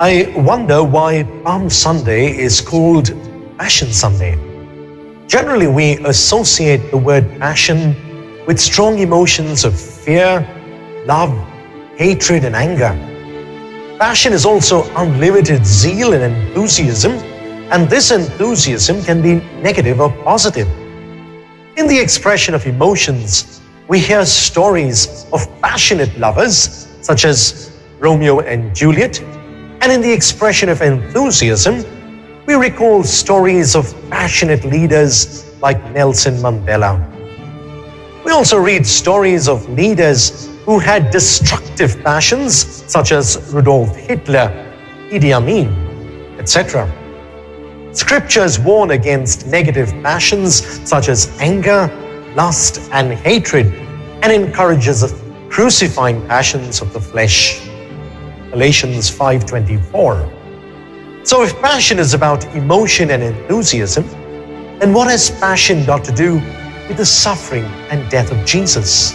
I wonder why Palm Sunday is called Passion Sunday. Generally, we associate the word passion with strong emotions of fear, love, hatred, and anger. Passion is also unlimited zeal and enthusiasm, and this enthusiasm can be negative or positive. In the expression of emotions, we hear stories of passionate lovers, such as Romeo and Juliet, and in the expression of enthusiasm, we recall stories of passionate leaders like Nelson Mandela. We also read stories of leaders who had destructive passions, such as Rudolf Hitler, Idi Amin, etc. Scriptures warn against negative passions such as anger, lust, and hatred, and encourages crucifying passions of the flesh. Galatians 5:24. So if passion is about emotion and enthusiasm, then what has passion got to do with the suffering and death of Jesus?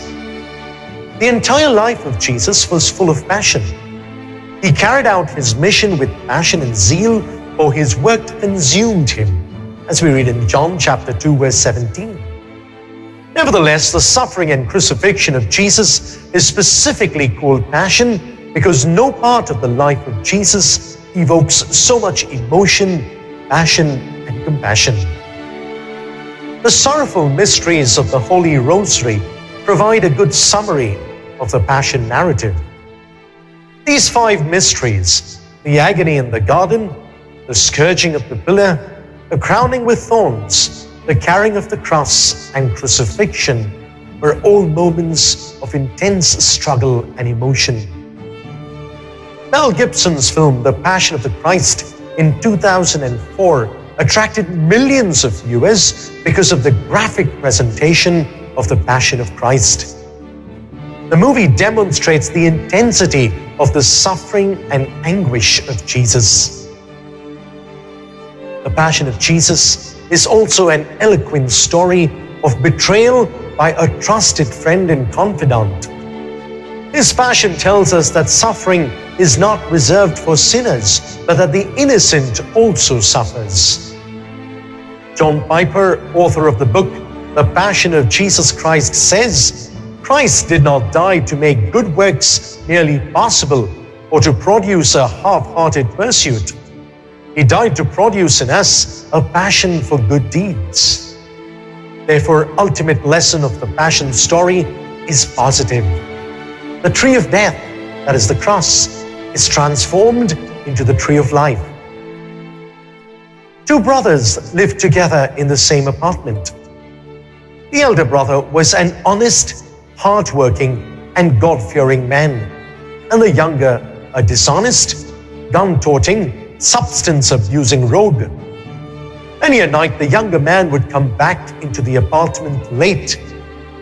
The entire life of Jesus was full of passion. He carried out his mission with passion and zeal, for his work consumed him, as we read in John chapter 2, verse 17. Nevertheless, the suffering and crucifixion of Jesus is specifically called passion because no part of the life of Jesus evokes so much emotion, passion, and compassion. The sorrowful mysteries of the Holy Rosary provide a good summary of the Passion narrative. These 5 mysteries, the agony in the garden, the scourging of the pillar, the crowning with thorns, the carrying of the cross, and crucifixion, were all moments of intense struggle and emotion. Mel Gibson's film The Passion of the Christ in 2004 attracted millions of viewers because of the graphic presentation of the Passion of Christ. The movie demonstrates the intensity of the suffering and anguish of Jesus. The Passion of Jesus is also an eloquent story of betrayal by a trusted friend and confidant. His Passion tells us that suffering is not reserved for sinners, but that the innocent also suffers. John Piper, author of the book The Passion of Jesus Christ, says, Christ did not die to make good works merely possible or to produce a half-hearted pursuit. He died to produce in us a passion for good deeds. Therefore, ultimate lesson of the Passion story is positive. The tree of death, that is the cross, is transformed into the tree of life. 2 brothers lived together in the same apartment. The elder brother was an honest, hard-working, and God-fearing man, and the younger a dishonest, gun-toting, substance-abusing rogue. Many a night the younger man would come back into the apartment late,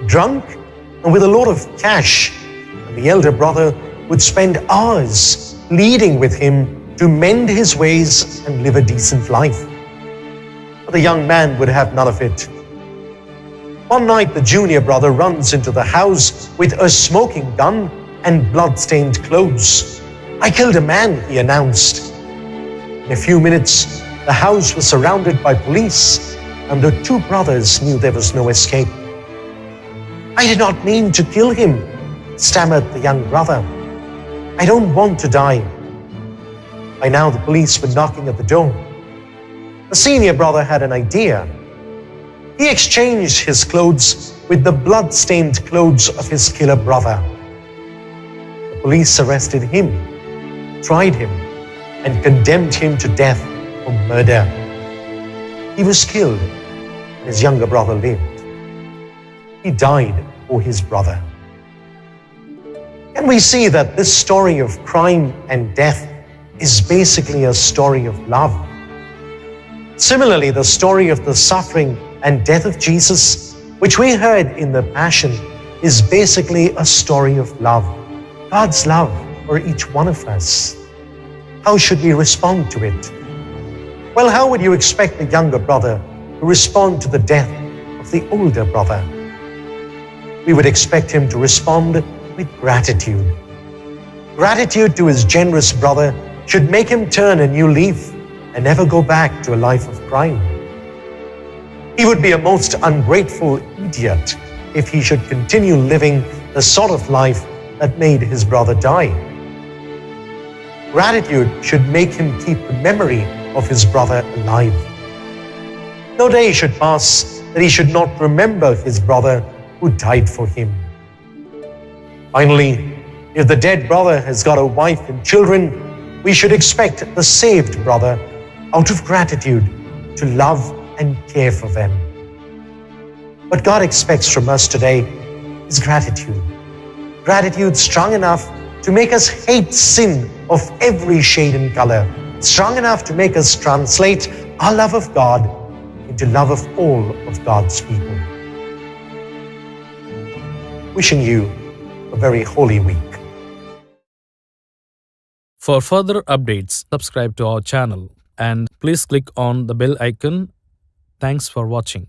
drunk, and with a lot of cash, and the elder brother would spend hours pleading with him to mend his ways and live a decent life. But the young man would have none of it. One night, the junior brother runs into the house with a smoking gun and blood-stained clothes. "I killed a man," he announced. In a few minutes, the house was surrounded by police, and the 2 brothers knew there was no escape. "I did not mean to kill him," stammered the young brother. "I don't want to die." By now, the police were knocking at the door. The senior brother had an idea. He exchanged his clothes with the blood-stained clothes of his killer brother. The police arrested him, tried him, and condemned him to death for murder. He was killed, and his younger brother lived. He died for his brother. Can we see that this story of crime and death is basically a story of love? Similarly, the story of the suffering and death of Jesus, which we heard in the Passion, is basically a story of love. God's love for each one of us. How should we respond to it? Well, how would you expect the younger brother to respond to the death of the older brother? We would expect him to respond with gratitude. Gratitude to his generous brother should make him turn a new leaf and never go back to a life of crime. He would be a most ungrateful idiot if he should continue living the sort of life that made his brother die. Gratitude should make him keep the memory of his brother alive. No day should pass that he should not remember his brother who died for him. Finally, if the dead brother has got a wife and children, we should expect the saved brother, out of gratitude, to love and care for them. What God expects from us today is gratitude. Gratitude strong enough to make us hate sin of every shade and color, strong enough to make us translate our love of God into love of all of God's people. Wishing you a very holy week. For further updates, subscribe to our channel and please click on the bell icon. Thanks for watching.